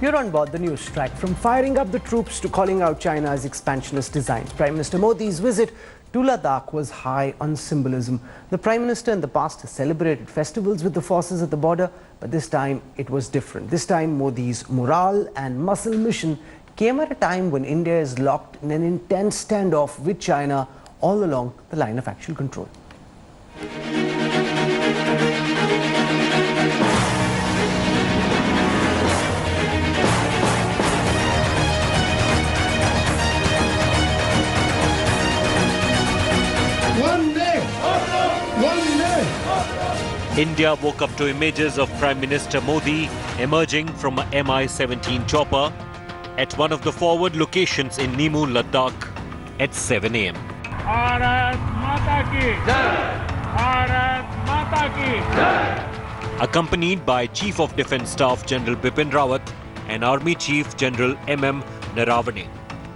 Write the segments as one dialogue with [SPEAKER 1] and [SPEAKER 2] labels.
[SPEAKER 1] You're on board the Newstrack. From firing up the troops to calling out China's expansionist designs, Prime Minister Modi's visit to Ladakh was high on symbolism. The Prime Minister in the past has celebrated festivals with the forces at the border, but this time it was different. This time Modi's morale and muscle mission came at a time when India is locked in an intense standoff with China all along the line of actual control.
[SPEAKER 2] India woke up to images of Prime Minister Modi emerging from a Mi-17 chopper at one of the forward locations in Nemu, Ladakh at 7 a.m.
[SPEAKER 3] Bharat Mata ki Jai! Bharat Mata ki Jai!
[SPEAKER 2] Accompanied by Chief of Defence Staff General Bipin Rawat and Army Chief General M.M. Naravane,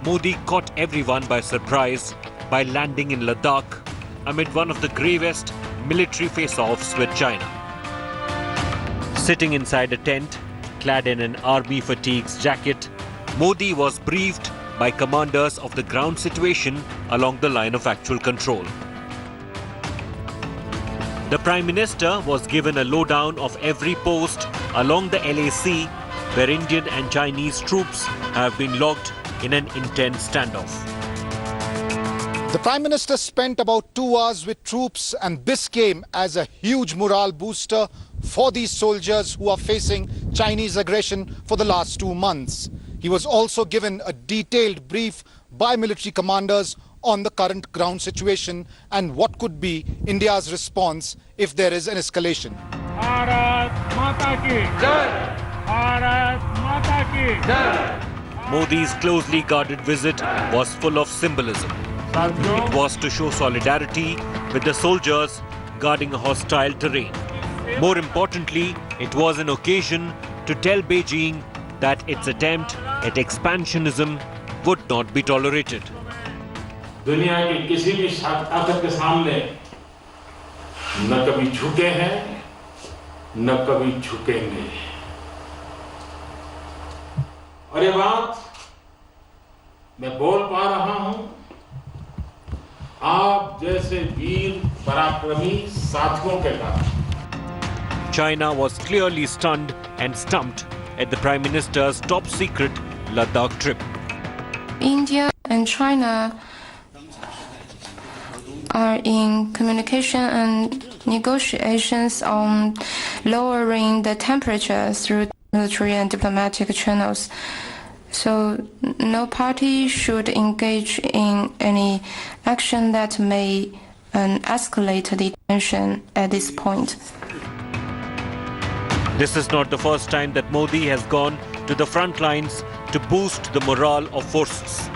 [SPEAKER 2] Modi caught everyone by surprise by landing in Ladakh amid one of the gravest military face-offs with China. Sitting inside a tent, clad in an army fatigues jacket, Modi was briefed by commanders of the ground situation along the line of actual control. The Prime Minister was given a lowdown of every post along the LAC where Indian and Chinese troops have been locked in an intense standoff.
[SPEAKER 4] The Prime Minister spent about 2 hours with troops, and this came as a huge morale booster for these soldiers who are facing Chinese aggression for the last 2 months. He was also given a detailed brief by military commanders on the current ground situation and what could be India's response if there is an escalation.
[SPEAKER 3] Bharat Mata ki Jai! Bharat Mata ki Jai!
[SPEAKER 2] Modi's closely guarded visit was full of symbolism. It was to show solidarity with the soldiers guarding a hostile terrain. More importantly, it was an occasion to tell Beijing that its attempt at expansionism would not be tolerated.
[SPEAKER 5] दुनिया की किसी भी ताकत के सामने न कभी झुके हैं न कभी झुकेंगे और ये बात मैं बोल पा रहा हूं आप जैसे वीर पराक्रमी साथियों के कारण.
[SPEAKER 2] China was clearly stunned and stumped at the Prime Minister's top-secret Ladakh trip.
[SPEAKER 6] India and China are in communication and negotiations on lowering the temperature through military and diplomatic channels. So no party should engage in any action that may escalate the tension at this point.
[SPEAKER 2] This is not the first time that Modi has gone to the front lines to boost the morale of forces.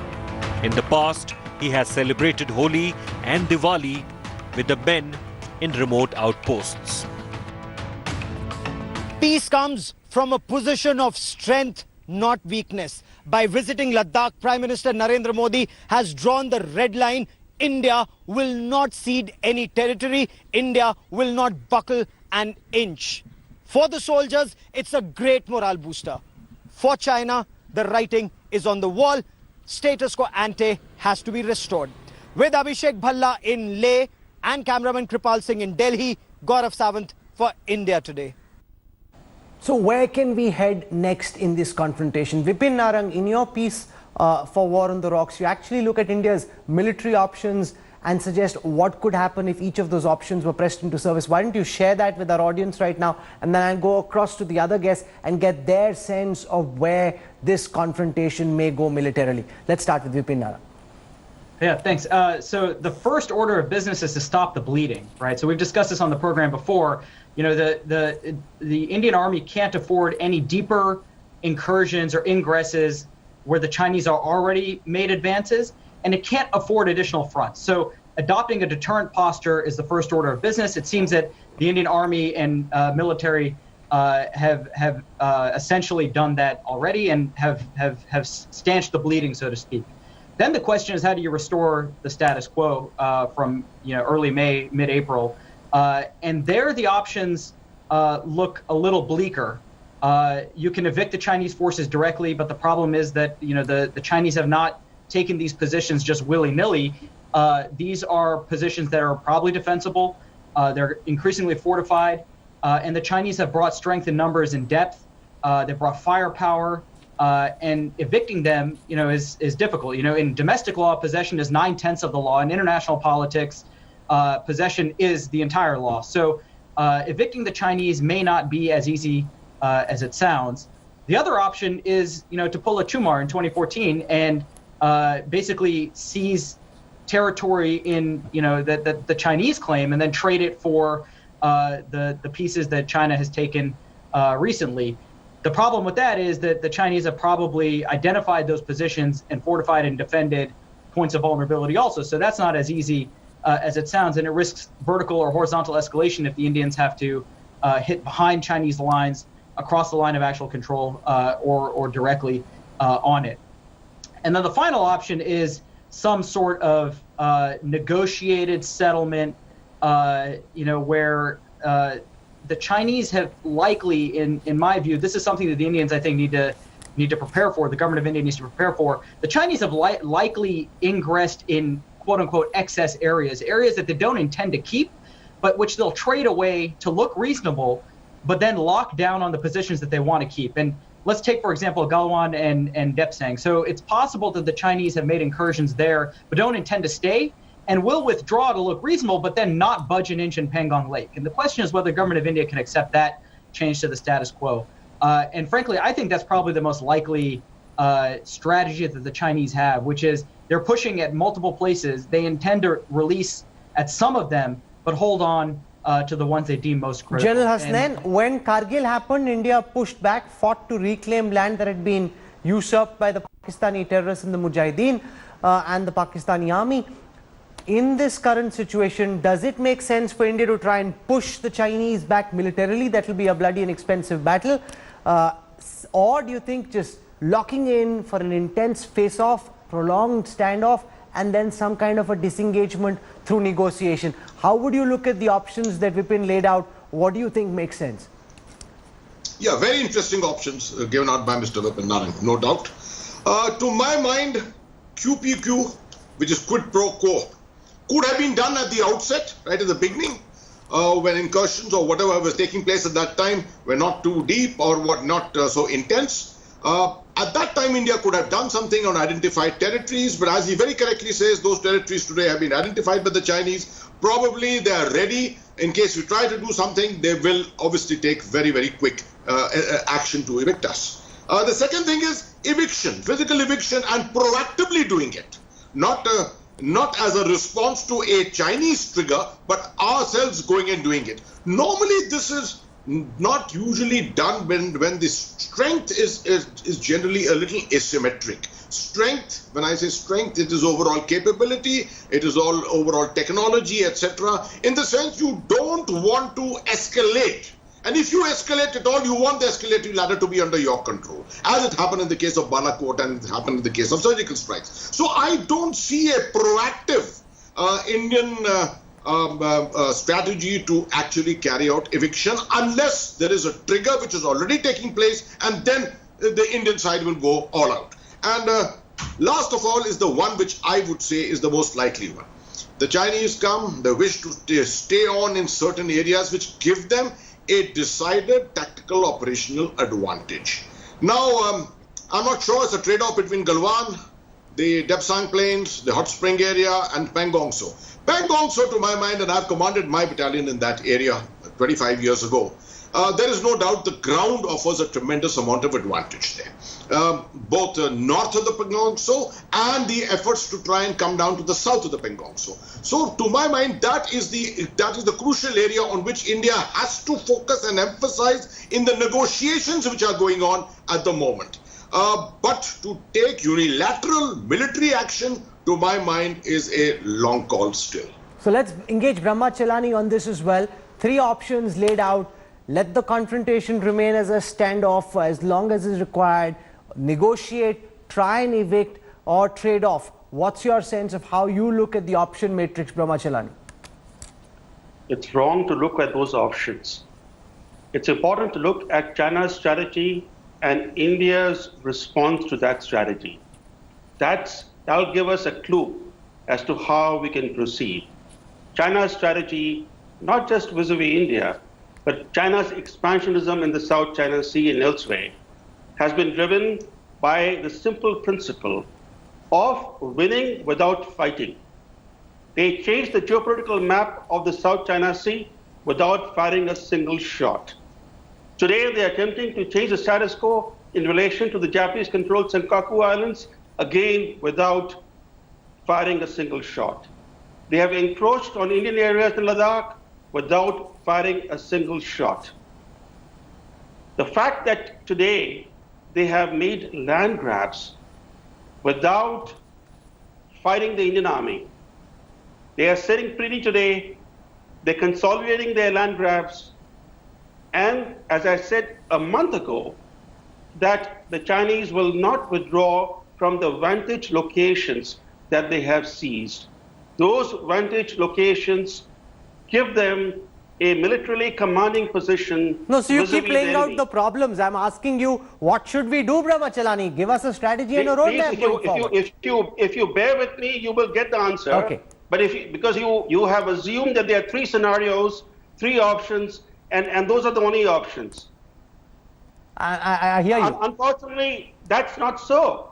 [SPEAKER 2] In the past, he has celebrated Holi and Diwali with the men in remote outposts.
[SPEAKER 7] Peace comes from a position of strength, not weakness. By visiting Ladakh, Prime Minister Narendra Modi has drawn the red line. India will not cede any territory. India will not buckle an inch. For the soldiers, it's a great morale booster. For China, the writing is on the wall. Status quo ante has to be restored. With Abhishek Bhalla in Leh and cameraman Kripal Singh in Delhi, Gaurav Sawant for India Today.
[SPEAKER 1] So where can we head next in this confrontation? Vipin Narang, in your piece for War on the Rocks, you actually look at India's military options and suggest what could happen if each of those options were pressed into service. Why don't you share that with our audience right now, and then I'll go across to the other guests and get their sense of where this confrontation may go militarily. Let's start with Vipin Narang.
[SPEAKER 8] Yeah, thanks. So the first order of business is to stop the bleeding, right? So we've discussed this on the program before. You know, the Indian Army can't afford any deeper incursions or ingresses where the Chinese are already made advances, and it can't afford additional fronts. So adopting a deterrent posture is the first order of business. It seems that the Indian Army and military have essentially done that already and have stanched the bleeding, so to speak. Then the question is, how do you restore the status quo from early May, mid-April? And there the options look a little bleaker. You can evict the Chinese forces directly, but the problem is that the Chinese have not taken these positions just willy-nilly. These are positions that are probably defensible. They're increasingly fortified, and the Chinese have brought strength in numbers and depth. They've brought firepower, and evicting them, is difficult. In domestic law, possession is 9/10 of the law. In international politics, possession is the entire law. So evicting the Chinese may not be as easy as it sounds. The other option is, to pull a Chumar in 2014 and basically seize territory in, that the Chinese claim, and then trade it for the pieces that China has taken recently. The problem with that is that the Chinese have probably identified those positions and fortified and defended points of vulnerability also. So that's not as easy as it sounds, and it risks vertical or horizontal escalation if the Indians have to hit behind Chinese lines, across the line of actual control, or directly on it. And then the final option is some sort of negotiated settlement, where the Chinese have likely, in my view, this is something that the Indians, I think, need to prepare for. The government of India needs to prepare for. The Chinese have likely ingressed in quote unquote excess areas that they don't intend to keep, but which they'll trade away to look reasonable, but then lock down on the positions that they want to keep. And let's take, for example, Galwan and Depsang. So it's possible that the Chinese have made incursions there, but don't intend to stay, and will withdraw to look reasonable, but then not budge an inch in Pangong Lake. And the question is whether the government of India can accept that change to the status quo. And frankly, I think that's probably the most likely strategy that the Chinese have, which is they're pushing at multiple places. They intend to release at some of them, but hold on to the ones they deem most critical.
[SPEAKER 1] General Hasnain, when Kargil happened, India pushed back, fought to reclaim land that had been usurped by the Pakistani terrorists and the Mujahideen and the Pakistani army. In this current situation, does it make sense for India to try and push the Chinese back militarily? That will be a bloody and expensive battle. Or do you think just locking in for an intense face-off, prolonged standoff, and then some kind of a disengagement through negotiation? How would you look at the options that Vipin laid out? What do you think makes sense?
[SPEAKER 9] Yeah, very interesting options given out by Mr. Vipin Narendra, no doubt. To my mind, QPQ, which is quid pro quo, could have been done at the outset, right at the beginning, when incursions or whatever was taking place at that time were not too deep or not so intense. At that time, India could have done something on identified territories, but as he very correctly says, those territories today have been identified by the Chinese. Probably they are ready. In case we try to do something, they will obviously take very, very quick action to evict us. The second thing is eviction, physical eviction, and proactively doing it. Not as a response to a Chinese trigger, but ourselves going and doing it. Normally, this is not usually done when the strength is generally a little asymmetric. Strength, when I say strength, it is overall capability, it is all overall technology, etc. In the sense you don't want to escalate. And if you escalate at all, you want the escalating ladder to be under your control, as it happened in the case of Balakot and it happened in the case of surgical strikes. So I don't see a proactive Indian strategy to actually carry out eviction unless there is a trigger which is already taking place, and then the Indian side will go all out. And last of all is the one which I would say is the most likely one. The Chinese come, they wish to stay on in certain areas which give them a decided tactical operational advantage. Now, I'm not sure it's a trade-off between Galwan, the Depsang Plains, the Hot Spring area, and Pangong So. Pangong So, to my mind, and I've commanded my battalion in that area 25 years ago, there is no doubt the ground offers a tremendous amount of advantage there. Both north of the Pangong So and the efforts to try and come down to the south of the Pangong So. So to my mind, that is the crucial area on which India has to focus and emphasize in the negotiations which are going on at the moment. But to take unilateral military action, to my mind, is a long call still.
[SPEAKER 1] So let's engage Brahma Chelani on this as well. Three options laid out. Let the confrontation remain as a standoff for as long as is required. Negotiate, try and evict, or trade off. What's your sense of how you look at the option matrix, Brahma Chelani?
[SPEAKER 10] It's wrong to look at those options. it's important to look at China's strategy and India's response to that strategy. That'll give us a clue as to how we can proceed. China's strategy, not just vis-a-vis India, but China's expansionism in the South China Sea and elsewhere, has been driven by the simple principle of winning without fighting. They changed the geopolitical map of the South China Sea without firing a single shot. Today, they are attempting to change the status quo in relation to the Japanese-controlled Senkaku Islands, again without firing a single shot. They have encroached on Indian areas in Ladakh without firing a single shot. The fact that today they have made land grabs without fighting the Indian army. They are sitting pretty today, they're consolidating their land grabs, and as I said a month ago, that the Chinese will not withdraw from the vantage locations that they have seized. Those vantage locations give them a militarily commanding position.
[SPEAKER 7] No, so you
[SPEAKER 10] vis-a-vis
[SPEAKER 7] keep laying
[SPEAKER 10] the
[SPEAKER 7] out
[SPEAKER 10] enemy.
[SPEAKER 7] the problems. I'm asking you, what should we do, Brahmachalani? Give us a strategy and a roadmap going forward.
[SPEAKER 10] If you bear with me, you will get the answer.
[SPEAKER 7] Okay.
[SPEAKER 10] But because you have assumed that there are three scenarios, three options, and those are the only options.
[SPEAKER 7] I hear you.
[SPEAKER 10] Unfortunately, that's not so.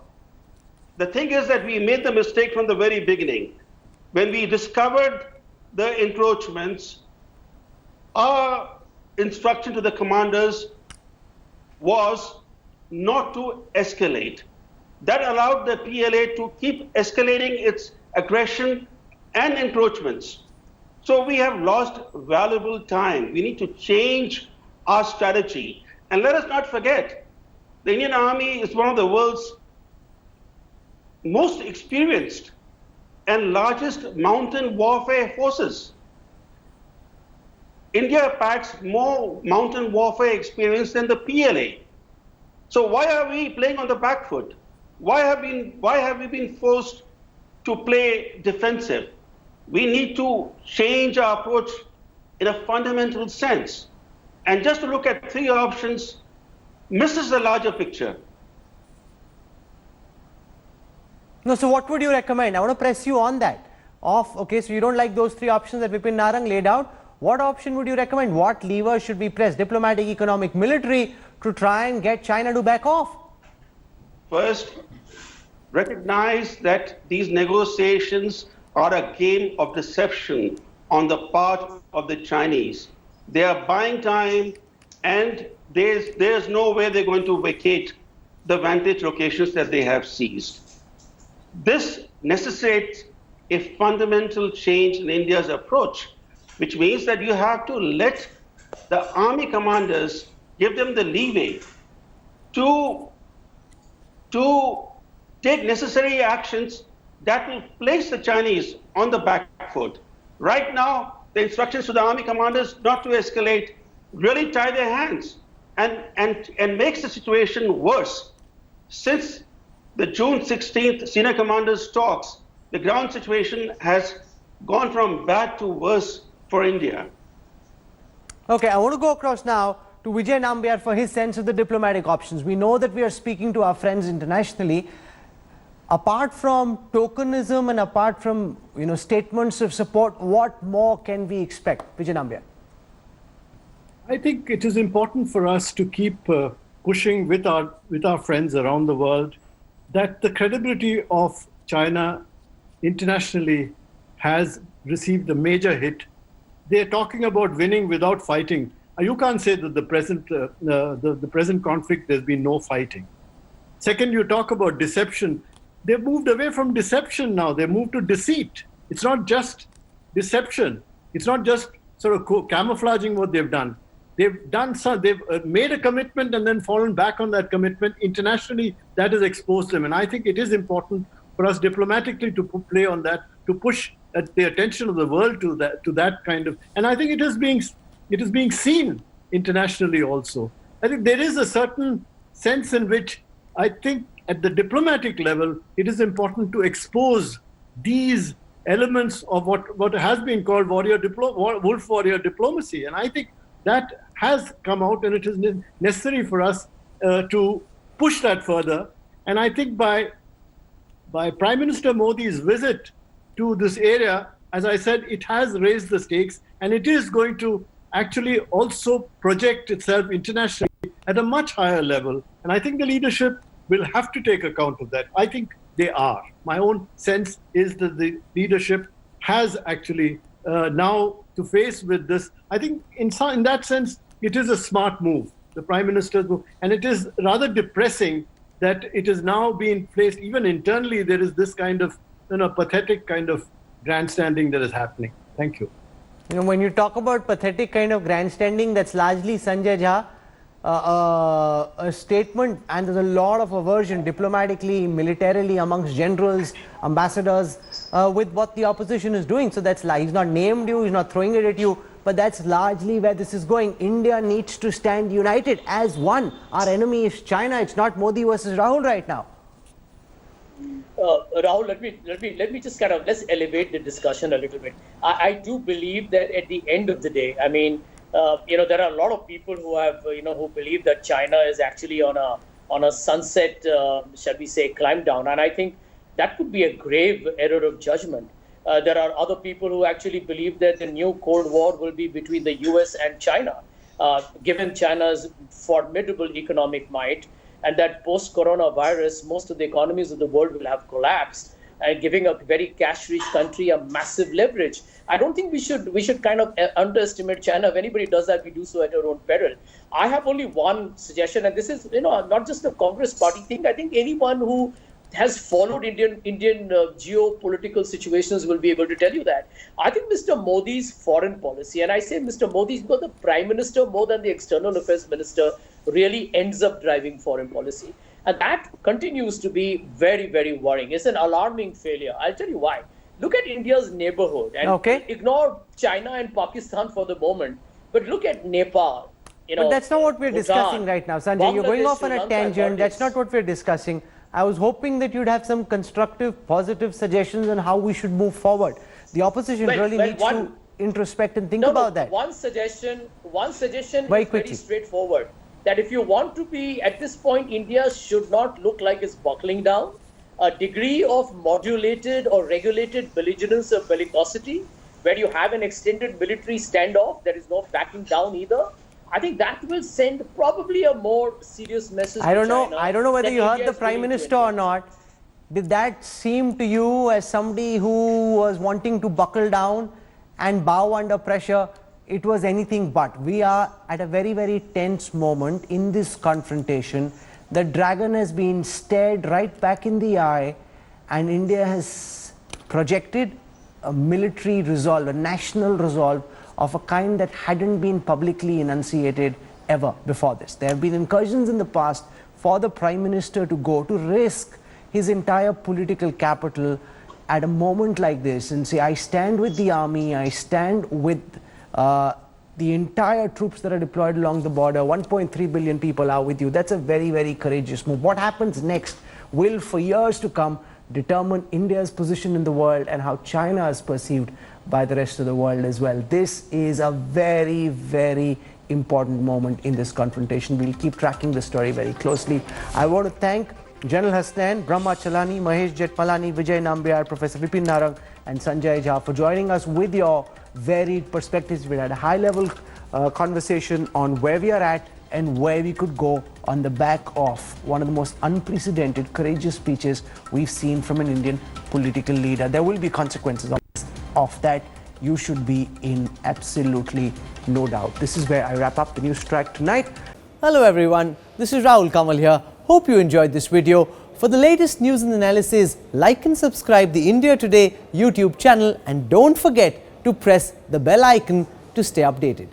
[SPEAKER 10] The thing is that we made the mistake from the very beginning. When we discovered the encroachments, our instruction to the commanders was not to escalate. That allowed the PLA to keep escalating its aggression and encroachments. So we have lost valuable time. We need to change our strategy. And let us not forget, the Indian Army is one of the world's most experienced and largest mountain warfare forces. India packs more mountain warfare experience than the PLA. So why are we playing on the back foot? Why have we been forced to play defensive? We need to change our approach in a fundamental sense. And just to look at three options misses the larger picture.
[SPEAKER 7] No, so what would you recommend? I want to press you on that. Okay, so you don't like those three options that Vipin Narang laid out. What option would you recommend? What lever should be pressed? Diplomatic, economic, military, to try and get China to back off?
[SPEAKER 10] First, recognize that these negotiations are a game of deception on the part of the Chinese. They are buying time, and there's no way they're going to vacate the vantage locations that they have seized. This necessitates a fundamental change in India's approach, which means that you have to let the army commanders, give them the leeway to take necessary actions that will place the Chinese on the back foot. Right now, the instructions to the army commanders not to escalate really tie their hands and makes the situation worse. Since the June 16th senior commanders talks, the ground situation has gone from bad to worse for India.
[SPEAKER 7] Okay, I want to go across now to Vijay Nambiar for his sense of the diplomatic options. We know that we are speaking to our friends internationally. Apart from tokenism and apart from statements of support, what more can we expect? Vijay Nambiar.
[SPEAKER 11] I think it is important for us to keep pushing with our friends around the world that the credibility of China internationally has received a major hit. They're talking about winning without fighting. You can't say that the present conflict there's been no fighting. Second, you talk about deception. They've moved away from deception now. They moved to deceit. It's not just deception. It's not just sort of camouflaging what they've done. They've made a commitment and then fallen back on that commitment. Internationally, that has exposed them. And I think it is important for us diplomatically to play on that, to push the attention of the world to that kind of. And I think it is being seen internationally also. I think there is a certain sense in which I think at the diplomatic level, it is important to expose these elements of what has been called wolf warrior diplomacy. And I think that has come out, and it is necessary for us to push that further. And I think by Prime Minister Modi's visit to this area, as I said, it has raised the stakes, and it is going to actually also project itself internationally at a much higher level. And I think the leadership will have to take account of that. I think they are. My own sense is that the leadership has actually now to face with this. I think in that sense, it is a smart move, the Prime Minister's move. And it is rather depressing that it is now being placed, even internally, there is this kind of pathetic kind of grandstanding that is happening. Thank you.
[SPEAKER 1] You know, when you talk about pathetic kind of grandstanding, that's largely Sanjay Jha, a statement, and there's a lot of aversion diplomatically, militarily, amongst generals, ambassadors, with what the opposition is doing. So that's he's not named you, he's not throwing it at you, but that's largely where this is going. India needs to stand united as one. Our enemy is China. It's not Modi versus Rahul right now.
[SPEAKER 12] Rahul, let me just let's elevate the discussion a little bit. I do believe that at the end of the day, I mean, there are a lot of people who have, who believe that China is actually on a sunset, shall we say, climb down. And I think that could be a grave error of judgment. There are other people who actually believe that the new Cold War will be between the US and China, given China's formidable economic might, and that post-coronavirus, most of the economies of the world will have collapsed, and giving a very cash-rich country a massive leverage. I don't think we should kind of underestimate China. If anybody does that, we do so at our own peril. I have only one suggestion, and this is not just a Congress party thing. I think anyone who has followed Indian geopolitical situations will be able to tell you that. I think Mr. Modi's foreign policy, and I say Mr. Modi's because the Prime Minister more than the External Affairs Minister really ends up driving foreign policy. And that continues to be very, very worrying. It's an alarming failure. I'll tell you why. Look at India's neighborhood and ignore China and Pakistan for the moment, but look at Nepal.
[SPEAKER 1] But that's not what we're discussing right now, Sanjay. You're going off on a tangent. That's not what we're discussing. I was hoping that you'd have some constructive, positive suggestions on how we should move forward. The opposition really needs to introspect and think about that.
[SPEAKER 12] One suggestion is very straightforward. That if you want to be, at this point, India should not look like it's buckling down. A degree of modulated or regulated belligerence or bellicosity, where you have an extended military standoff, there is no backing down either. I think that will send probably a more serious message.
[SPEAKER 1] I don't know whether you heard the Prime Minister or not. Did that seem to you as somebody who was wanting to buckle down and bow under pressure? It was anything but. We are at a very, very tense moment in this confrontation. The dragon has been stared right back in the eye, and India has projected a military resolve, a national resolve of a kind that hadn't been publicly enunciated ever before this. There have been incursions in the past for the Prime Minister to go to risk his entire political capital at a moment like this and say, I stand with the army, I stand with the entire troops that are deployed along the border, 1.3 billion people are with you. That's a very, very courageous move. What happens next will, for years to come, determine India's position in the world and how China is perceived by the rest of the world as well. This is a very, very important moment in this confrontation. We'll keep tracking the story very closely. I want to thank General Hasnain, Brahma Chalani, Mahesh Jetmalani, Vijay Nambiar, Professor Vipin Narang and Sanjay Jha for joining us with your varied perspectives. We had a high-level conversation on where we are at and where we could go on the back of one of the most unprecedented, courageous speeches we've seen from an Indian political leader. There will be consequences of that. You should be in absolutely no doubt. This is where I wrap up the Newstrack tonight.
[SPEAKER 13] Hello everyone, this is Rahul Kamal here. Hope you enjoyed this video. For the latest news and analysis, like and subscribe the India Today YouTube channel and don't forget to press the bell icon to stay updated.